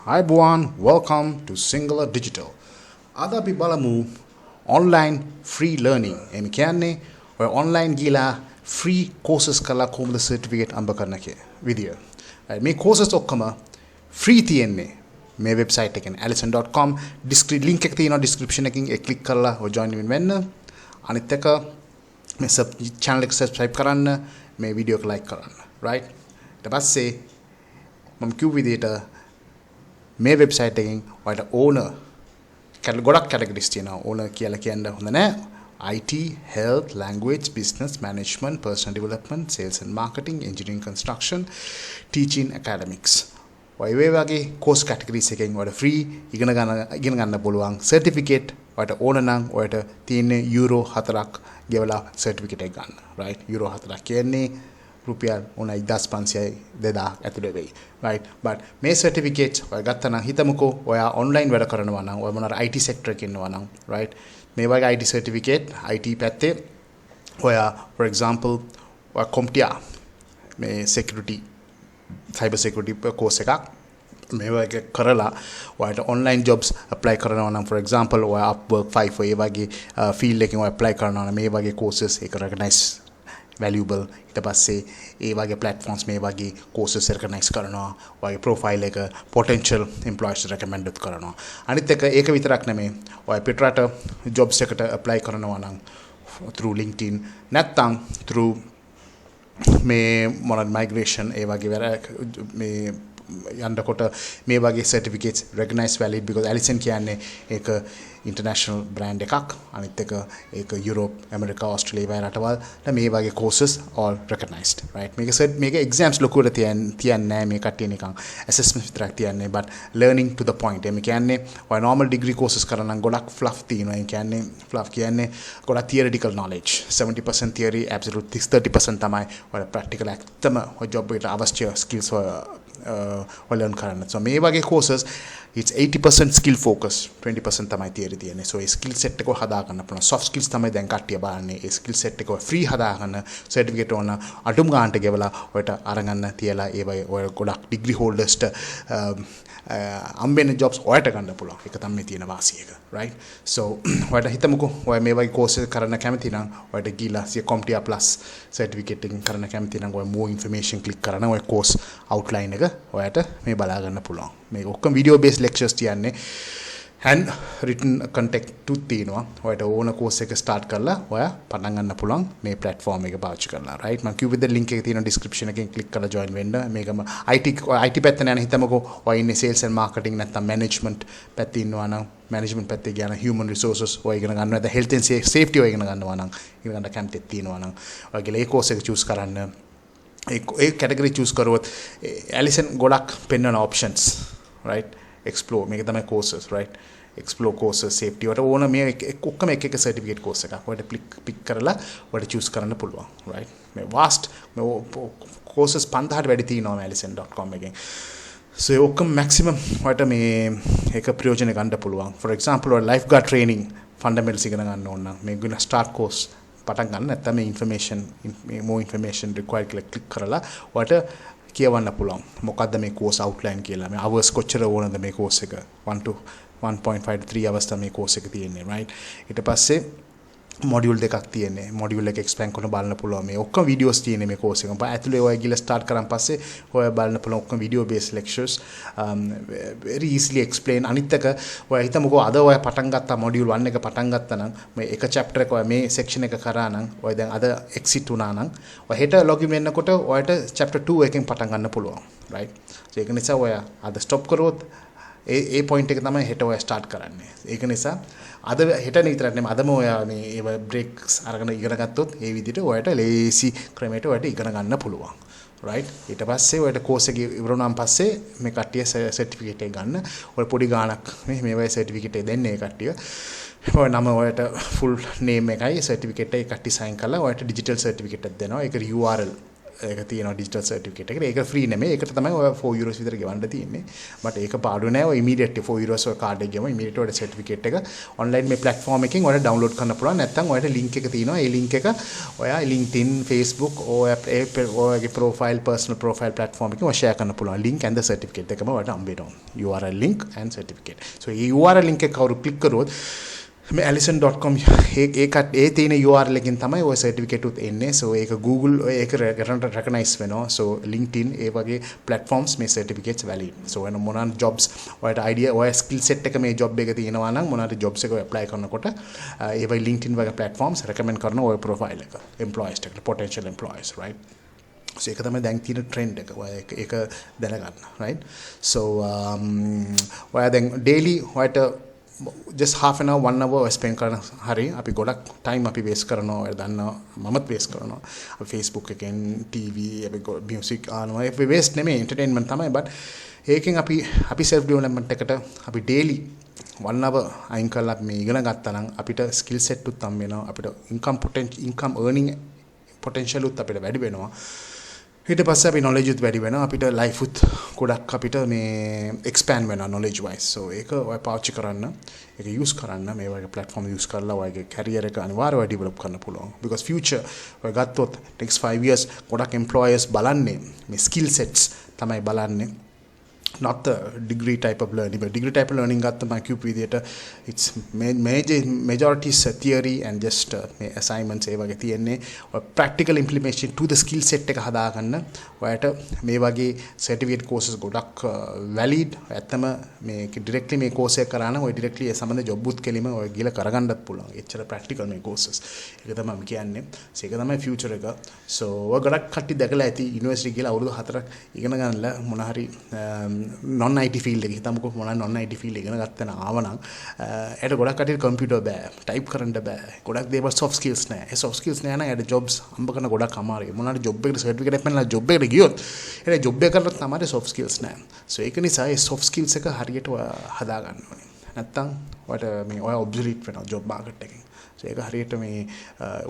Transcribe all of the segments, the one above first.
Hi everyone, welcome to Sinhala Digital. අද අපි බලමු online free learning. එමි කියන්නේ ඔය online ගිලා free courses කරලා කොහොමද certificate අම්බ කරන්න විදිය. මේ courses ඔක්කොම free තියෙන්නේ මේ website එකෙන් alison.com link එක තියෙනවා description එකකින් ඒ click කරලා ඔය join වෙන්න. අනිත් එක මේ channel එක subscribe කරන්න, මේ video එක like කරන්න. right? ඊට පස්සේ මම කිව් විදියට මේ වෙබ්සයිට් එකෙන් ඔයාලට ඕන ගොඩක් කැටගරිස් තියෙනවා. ඕන කියලා කියන්න හොඳ නැහැ. IT, health, language, business, management, personal development, sales and marketing, engineering, construction, teaching, academics. ඔය වගේ course categories එකෙන් ඔයාලට free ඉගෙන ගන්න පුළුවන් certificate. ඔයාලට ඕන නම් ඔයාලට තියෙන euro 4ක් ගෙවලා certificate එක ගන්න. right? euro 4ක් කියන්නේ රුපියල් 1500 2000 ඇතුළේ වෙයි. right? but මේ certificate ඔය ගත්තා නම් හිතමුකෝ ඔයා online වැඩ කරනවා නම් ඔය මොනවා IT sector එකේ ඉන්නවා නම් right? මේ වගේ IT certificate IT පැත්තේ ඔයා for example ඔය CompTIA මේ security cyber security course එකක් මේ වගේ කරලා ඔයාලට online jobs apply කරනවා නම් for example ඔයා Upwork 5 ඒ වගේ field එකකින් ඔයා apply කරනවා නම් මේ වගේ courses ඒක recognize valuable. ඊට පස්සේ ඒ වගේ platforms මේ වගේ courses recognize කරනවා. ඔයගේ profile එක potential employers recommended කරනවා. අනිත් එක ඒක විතරක් නෙමෙයි. ඔය පිටරට jobs එකට apply කරනවා නම් through LinkedIn නැත්නම් through මේ මොනවාද migration ඒ වගේ මේ යන්නකොට මේ වගේ certificates recognized valid because ALISON කියන්නේ ඒක international brand එකක්. අනිත් එක ඒක Europe, America, Australia වගේ රටවල් මේ වගේ courses all recognized. right? මේක exams ලොකුවට තියන්නේ නැහැ. මේ කට්ටිය නිකන් assessment විතරක් තියන්නේ but learning to the point. මේ කියන්නේ ඔය normal degree courses කරන නම් ගොඩක් fluff තියෙනවා. ඒ කියන්නේ fluff කියන්නේ ගොඩක් theoretical knowledge. 70% theory, absolute 30% තමයි ඔය practical ඇත්තම ඔය job එකට අවශ්‍ය skills learn කරන්න. so මේ වගේ courses it's 80% skill focus, 20% තමයි theory තියෙන්නේ. so ඒ skill set එක හදා ගන්න පුළුවන්. soft skills තමයි දැන් කට්ටිය බලන්නේ. ඒ skill set එක free හදා ගන්න certificate ඕන අඩුම ගන්නට ගෙවලා ඔයට අරගන්න තියලා ඒ වගේ ඔය ගොඩක් degree holdersට අම්බෙන jobs ඔයට ගන්න පුළුවන්. ඒක තමයි තියෙන වාසිය එක. right? so ඔයට හිතමුකෝ ඔය මේ වගේ courses කරන්න කැමති නම් ඔයට ගිහලා CompTIA plus certificate එකකින් කරන්න කැමති නම් ඔය more information click කරන ඔය course outline එක ඔයට මේ බලා ගන්න පුළුවන්. මේ ඔක්කොම video based lectures තියන්නේ and written content තුත් තියෙනවා. ඔයාලට ඕන course එක start කරලා ඔයා පටන් ගන්න පුළුවන් මේ platform එක පාවිච්චි කරලා. right? මම කිව්වේ the link එක තියෙනවා description එකෙන් click කරලා join වෙන්න. මේකම IT පැත්තේ යන හිතමුකෝ ඔයා ඉන්නේ sales and marketing නැත්නම් management පැත්තේ ඉන්නවා නම් management පැත්තේ ගියා නම් human resources ඔය ඉගෙන ගන්නවා. නැත්නම් health and safety ඔය ඉගෙන ගන්නවා නම් ඉගෙන ගන්න කැමතික් තියෙනවා නම් ඔයගේ ඒ course එක choose කරන්න. ඒ category choose කරුවොත් ALISON ගොඩක් පෙන්වන options. right? explore මේක තමයි courses. right? explore courses safety වලට ඕන මේ ඔක්කොම එක certificate course එකක් ඔයාලට pick කරලා ඔයාලට choose කරන්න පුළුවන්. right? මේ vast මේ courses 5000ට වැඩි තියෙනවා alison.com එකෙන්. so ඒ ඔක්කොම maximum ඔයාලට මේ එක ප්‍රයෝජන ගන්න පුළුවන්. for example ඔය lifeguard training fundamentals ඉගෙන ගන්න ඕන නම් මේ ගුණ start course පටන් ගන්න නැත්නම් මේ more information required කියලා click කරලා ඔයාලට කියවන්න පුළුවන්. මොකද්ද මේ course outline කියලා. මේ hours කොච්චර ඕනද මේ course එක. 1 to 1.5 to 3 hours තමයි මේ course එක තියෙන්නේ. right? ඊට පස්සේ module දෙකක් තියෙන්නේ. module එක expand කරන බලන්න පුළුවන්. මේ ඔක්කොම videos තියෙන්නේ මේ course එකම. ඇතුලේ ඔය ගිහලා start කරන් පස්සේ ඔය බලන්න පුළුවන් ඔක්කොම video based lectures very easily explain. අනිත් එක ඔය හිතමුකෝ අද ඔය පටන් ගත්තා module 1 එක පටන් ගත්තා නම් මේ එක chapter එක ඔය මේ section එක කරා නම් ඔය දැන් අද exit වුණා නම් ඔය හෙට login වෙන්නකොට ඔයට chapter 2 එකෙන් පටන් ගන්න පුළුවන්. right? so ඒක නිසා ඔය අද stop කරොත් ඒ point එක තමයි හෙට ඔය start කරන්නේ. ඒක නිසා අද හෙට විතරක් නෙමෙයි අදම ඔයා මේ ඒව breaks අරගෙන ඉගෙන ගත්තොත් ඒ විදිහට ඔයාලට ලේසි ක්‍රමයට ඔයාලට ඉගෙන ගන්න පුළුවන්. right? ඊට පස්සේ ඔයාලට course එක ඉවර වුණාන් පස්සේ මේ කට්ටිය certificate එක ගන්න. ඔය පොඩි ගාණක් මේ වගේ certificate එක දෙන්නේ ඒ කට්ටිය. ඔය නම ඔයාලට full name එකයි certificate එක කට්ටිය sign කරලා ඔයාලට digital certificate එකක් දෙනවා. ඒක URL ඒක තියෙනවා ඩිජිටල් සර්ටිෆිකේට් එක. ඒක ෆ්‍රී නෙමෙයි. ඒකට තමයි ඔය 4 euros විතර ගෙවන්න තියෙන්නේ. බට් ඒක පාඩු නෑ. ඔය ඉමීඩියට්ලි 4 euros ඔය කාඩ් එක ගෙවම ඉමීඩියට්ලි ඔය සර්ටිෆිකේට් එක ඔන්ලයින් මේ ප්ලැට්ෆෝම් එකකින් ඔයාලා ඩවුන්ලෝඩ් කරන්න පුළුවන්. නැත්නම් ඔයාලට ලින්ක් එක තියෙනවා. ඒ ලින්ක් එක ඔයා LinkedIn, Facebook ඔයගේ ප්‍රොෆයිල් පර්සනල් ප්‍රොෆයිල් ප්ලැට්ෆෝම් එකකින් ඔයා ෂෙයා කරන්න පුළුවන්. link and the certificate එකම ඔයාලට හම්බ වෙනවා. URL link and certificate. So මේ URL link එක කවුරු ක්ලික් කරොත් මේ alison.com ඒකට ඒ තියෙන URL එකකින් තමයි ඔය සර්ටිෆිකේට් උත් එන්නේ. So ඒක Google ඒක recognize වෙනවා. So LinkedIn ඒ වගේ platforms මේ certificates valid. So වෙන මොනවාන jobs ඔයාලට idea ඔය skill set එක මේ job එක තියෙනවා නම් මොනවාට jobs එක apply කරනකොට ඒ වගේ LinkedIn වගේ platforms recommend කරන ඔය profile එක employees එකට potential employees, right? So ඒක තමයි දැන් තියෙන trend එක. ඔය ඒක දැනගන්න, right? So ඔයා දැන් daily ඔයාලට just half an hour 1 hour spend කරන හරි අපි ගොඩක් time අපි waste කරනවා. ඔය දන්නවා මමත් waste කරනවා. අපි Facebook එකෙන් TV අපි music ආනවා. ඒක waste නෙමෙයි entertainment තමයි. but ඒකෙන් අපි self development එකට අපි daily 1 hour අයින් කරලා අපි මේ ඉගෙන ගත්තා නම් අපිට skill set උත් හම් වෙනවා. අපිට income earning potential උත් අපිට වැඩි වෙනවා. ඊට පස්සේ අපි knowledge උත් වැඩි වෙනවා. අපිට life උත් ගොඩක් අපිට මේ expand වෙනවා knowledge wise. So ඒක ඔය පාවිච්චි කරන්න, ඒක use කරන්න, මේ වගේ platform use කරලා ඔයගේ career එක අනිවාර්යව develop කරන්න පුළුවන්. Because future ඔය ගත්තොත් next 5 years ගොඩක් employers බලන්නේ මේ skill sets තමයි බලන්නේ. Not the degree type of learning, but degree type of learning got the cube theater. It's majority theory and just assignments or practical implementation to the skill set එක හදාගන්න. ඔයාලට මේ වගේ certificate courses ගොඩක් valid. ඇත්තම මේ directly මේ course එක කරා නම් ඔය directly ඒ සම්බන්ධ job උත් කෙලිම ඔය ගිහලා කරගන්නත් පුළුවන්. එච්චර practical මේ courses. ඒක තමයි මම කියන්නේ. ඒක තමයි future එක. So ඔය ගොඩක් කට්ටිය දැකලා ඇති university ගිහලා අවුරුදු 4ක් ඉගෙන ගන්නලා මොන හරි non IT field එක හිතමුකෝ මොනවා non IT field ඉගෙන ගන්න ආවනම් ඒකට ගොඩක් කටියට කම්පියුටර් බෑ ටයිප් කරන්න බෑ ගොඩක් දේවල් soft skills නෑ ඒ soft skills නෑ නම් ඒකට jobs හම්බ කරන ගොඩක් අමාරුයි මොනවාට job එකට certificate එකක් පෙන්නලා job එකට ගියොත් ඒකට job එක කරලා තමයි soft skills නෑ so ඒක නිසා ඒ soft skills එක හරියට හදා ගන්න ඕනේ නැත්තම් ඔයාලට මේ ඔය obsolete වෙනවා job market එකෙන් so ඒක හරියට මේ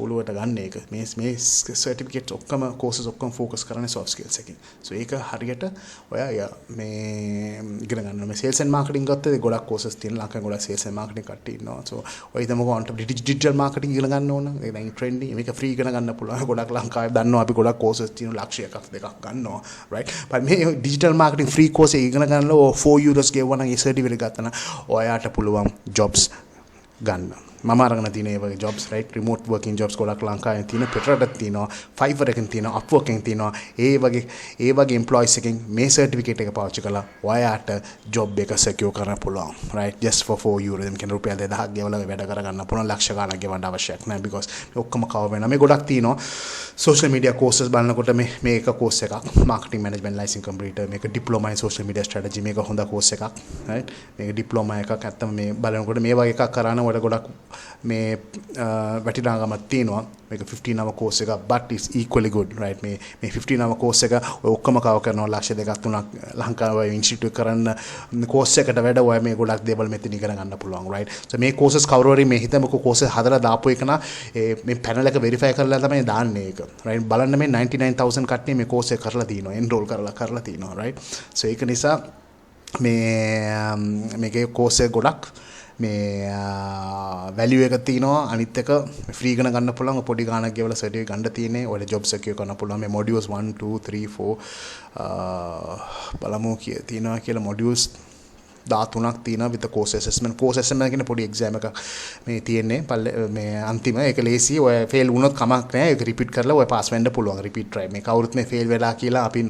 ඔළුවට ගන්න එක මේ certificates ඔක්කොම courses ඔක්කොම focus කරන්නේ soft skills එකකින් so ඒක හරියට ඔයා මේ ඉගෙන ගන්න මේ sales and marketing ගත්තද ගොඩක් courses තියෙනවා ලංකාවේ ගොඩක් sales and marketing කට්ටිය ඉන්නවා so ඔය හිතමුකෝ digital marketing ඉගෙන ගන්න ඕන ඒක දැන් trendy මේක free ඉගෙන ගන්න පුළුවන් ගොඩක් ලංකාවේ දන්නවා අපි ගොඩක් courses තියෙනවා ලක්ෂ එකක් දෙකක් ගන්නවා right but මේ digital marketing free course එක ඉගෙන ගන්න 4 euros ගෙවුවා නම් ඒ certificate ගත්තා නම් ඔයාට පුළුවන් jobs ගන්න මම අරගෙන තියෙන ඒ වගේ jobs right remote working jobs ගොඩක් ලංකාවේ තියෙන පිටරටත් තියෙනවා Fiverr එකෙන් තියෙනවා Upwork එකෙන් තියෙනවා ඒ වගේ employees එකෙන් මේ certificate එක පාවිච්චි කරලා ඔයාට job එක secure කරන්න පුළුවන් right just for 4 euros them කියන රුපියල් 2000ක් ගෙවලා වැඩ කරගන්න පුළුවන් ලක්ෂ ගණනක් ගෙවන්න අවශ්‍යයක් නැහැ because මේ ඔක්කොම cover වෙනවා මේ ගොඩක් තියෙනවා social media courses බලනකොට මේක course එකක් marketing management license completer මේක diploma in social media strategy මේක හොඳ course එකක් right මේක diploma එකක් නැත්තම් මේ බලනකොට මේ වගේ එකක් කරාන වල ගොඩක් මේ වටිනාකමක් තියෙනවා මේක 15 hour course එක but it's equally good right මේ 15 hour course එක ඔය ඔක්කොම cover කරනවා ලක්ෂ දෙකක් තුනක් ලංකාවේ ඉන්ස්ටිටියුට් කරන්න course එකට වැඩ ඔය මේ ගොඩක් දේවල් මෙතන ඉගෙන ගන්න පුළුවන් right so මේ courses cover වෙරි මේ හිතමුකෝ courses හදලා දාපු එක නා මේ panel එක verify කරලා තමයි දාන්නේ ඒක right බලන්න මේ 99000 කට්ටිය මේ course එක කරලා තිනවා enroll කරලා තිනවා right so ඒක නිසා මේකේ course එක ගොඩක් මේ value එක තියෙනවා අනිත් එක free ඉගෙන ගන්න පුළුවන් පොඩි ගාණක් ගෙවලා certificate ගන්න තියෙන්නේ ඔය job secure කරන්න පුළුවන් මේ modules 1 2 3 4 බලමු තියෙනවා කියලා modules 13ක් තියෙනවා with the course assessment කියන පොඩි exam එකක් මේ තියෙන්නේ මේ අන්තිම ඒක ලේසි ඔය fail වුණොත් කමක් නැහැ ඒක repeat කරලා ඔය pass වෙන්න පුළුවන් repeat try මේ කවුරුත් මේ fail වෙලා කියලා අපි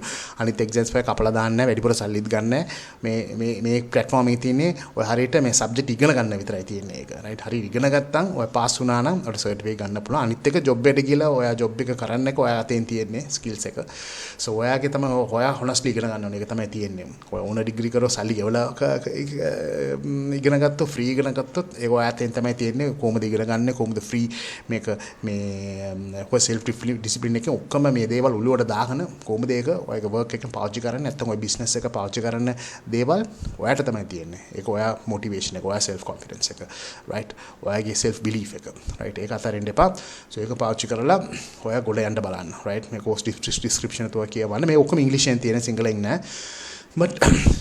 අනිත් exams වල කපලා දාන්නේ නැහැ වැඩිපුර සල්ලිත් ගන්න මේ platform එකේ තියෙන්නේ ඔය හරියට මේ subject ඉගෙන ගන්න විතරයි තියෙන්නේ ඒක right හරියට ඉගෙන ගත්තම් ඔය pass වුණා නම් ඔයාලට certificate ගන්න පුළුවන් අනිත් එක job එකට ගිහලා ඔයා job එක කරන්න එක ඔයා අතෙන් තියෙන්නේ skills එක so ඔයාගේ තමයි ඔයා honestly ඉගෙන ගන්න ඕනේ ඒක තමයි තියෙන්නේ ඔය ඕන degree කරෝ සල්ලි ගෙවලා ඉගෙන ගත්තොත් ෆ්‍රී ඉගෙන ගත්තොත් ඒක ඔයාටෙන් තමයි තියෙන්නේ කොහොමද ඉගෙන ගන්න කොහොමද ෆ්‍රී මේක මේ ඔය self discipline එකේ ඔක්කොම මේ දේවල් ඔළුවට දාගෙන කොහොමද ඒක ඔයගේ work එක පාවිච්චි කරන්නේ නැත්නම් ඔය business එක පාවිච්චි කරන්න දේවල් ඔයාට තමයි තියෙන්නේ ඒක ඔයා motivation එක ඔයා self confidence එක right ඔයාගේ self belief එක right ඒක අතරින් දෙපා so ඒක පාවිච්චි කරලා ඔයා ගොඩ යන්න බලන්න right මේ course description එක තුවා කියවන්න මේ ඔක්කොම ඉංග්‍රීසියෙන් තියෙන සිංහලෙන් නෑ but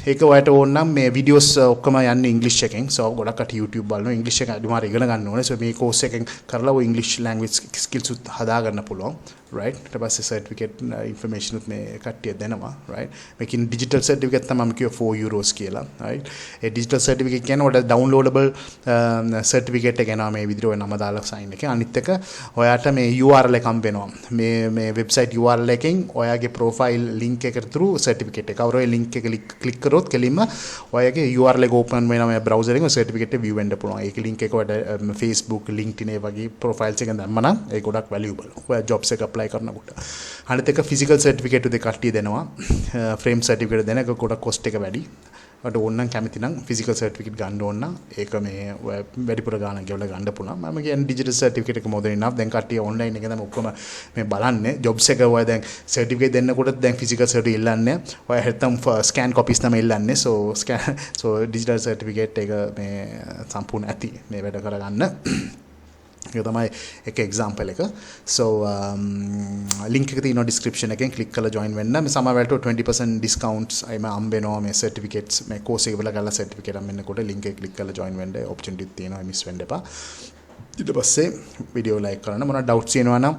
ඒක ඔයාලට ඕන නම් මේ videos ඔක්කොම යන්නේ english එකෙන් so ගොඩක් කට YouTube බලනවා english එක අනිවාර්ය ඉගෙන ගන්න ඕනේ so මේ course එකෙන් කරලා ඔය english language skills උත් හදා ගන්න පුළුවන් right ඊට පස්සේ certificate information උත් මේ කට්ටිය දෙනවා right මේකින් digital certificate තමයි මම කිව්ව 4 euros කියලා right ඒ digital certificate කියන්නේ ඔයාලට downloadable certificate එක එනවා මේ විදිහට ඔය නම දාලා sign එකේ අනිත් එක ඔයාට මේ URL එකක් හම්බ වෙනවා මේ website URL එකෙන් ඔයාගේ profile link එක through certificate එක අවරෝ link එක click කරොත් කෙලින්ම ඔයාගේ URL එක open වෙනවා මේ browser එකෙන් certificate එක view වෙන්න පුළුවන් ඒකේ link එක ඔයාලට Facebook LinkedIn ඒ වගේ profiles එකෙන් දැම්ම නම් ඒක ගොඩක් valuable ඔයා jobs එක apply කරනකොට අනිත් එක physical certificate උදේ කට්ටිය දෙනවා frame certificate දෙන එක ගොඩක් cost එක වැඩි ඔයාලට ඕන නම් කැමති නම් physical certificate ගන්න ඕන නම් ඒක මේ වැඩිපුර ගාණක් ගෙවලා ගන්න පුළුවන් මම කියන්නේ digital certificate එක more than enough දැන් කට්ටිය online එකේ තමයි ඔක්කොම මේ බලන්නේ jobs එක ඔයා දැන් certificate දෙන්නකොට දැන් physical certificate ඉල්ලන්නේ ඔයා හැත්තම් scan copies තමයි ඉල්ලන්නේ so digital certificate එක මේ සම්පූර්ණ ඇති මේ වැඩ කරගන්න ඒක තමයි එක example එක so link එක තියෙනවා description එකෙන් click කරලා join වෙන්න මේ සමහරවිට 20% discounts එම හම්බ වෙනවා මේ certificates මේ course එක වල ගාලා certificate හම්බ වෙනකොට link එක click කරලා join වෙන්න opportunity තියෙනවා miss වෙන්න එපා ඊට පස්සේ video like කරන්න මොනවා doubts තියෙනවා නම්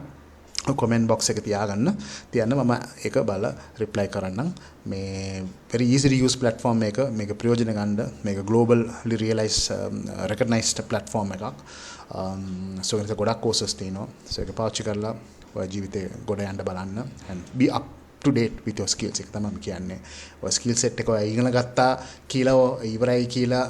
comment box එක තියන්න මම ඒක බලලා reply කරන්නම් මේ very easy to use platform එක මේක ප්‍රයෝජන ගන්න මේක globally realized recognized platform එකක් so ඒක ගොඩක් courses තියෙනවා so ඒක පාවිච්චි කරලා ඔය ජීවිතේ ගොඩ යන්න බලන්න and be up to date with your skills එක තමයි කියන්නේ ඔය skill set එක ඔය ඉගෙන ගත්තා කියලා ඉවරයි කියලා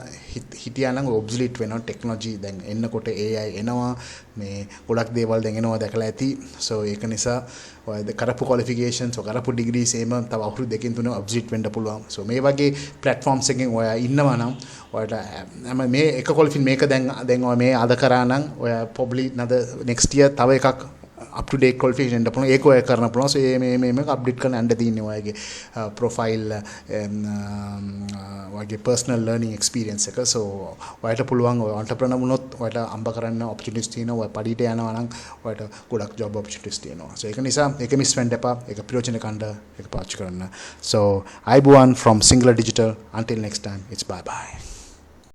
හිටියා නම් obsolete වෙනවා technology දැන් එන්නකොට AI එනවා මේ ගොඩක් දේවල් දැන් එනවා දැකලා ඇති so ඒක නිසා ඔය කරපු qualifications ඔය කරපු degrees එහෙම තව අවුරුදු දෙකකින් තුනක් obsolete වෙන්න පුළුවන් so මේ වගේ platforms එකෙන් ඔය ඉන්නවා නම් ඔයාලට මේ එක qualification මේක දැන් ඔය මේ අද කරා නම් ඔය probably another next year තව එකක් up to date qualification එක පුළුවන් ඒක ඔය කරන්න පුළුවන් so මේක අප්ඩේට් කරන්න යන්න තියෙන්නේ ඔයගේ profile ඔයගේ personal learning experience එක so ඔයාලට පුළුවන් ඔය entrepreneur වුණොත් ඔයාලට අම්බ කරන්න opportunities තියෙනවා ඔය පඩියට යනවා නම් ඔයාලට ගොඩක් job opportunities තියෙනවා so ඒක නිසා ඒක miss වෙන්න එපා ඒක ප්‍රයෝජන ගන්න ඒක පාවිච්චි කරන්න so I born from Sinhala Digital until next time it's bye bye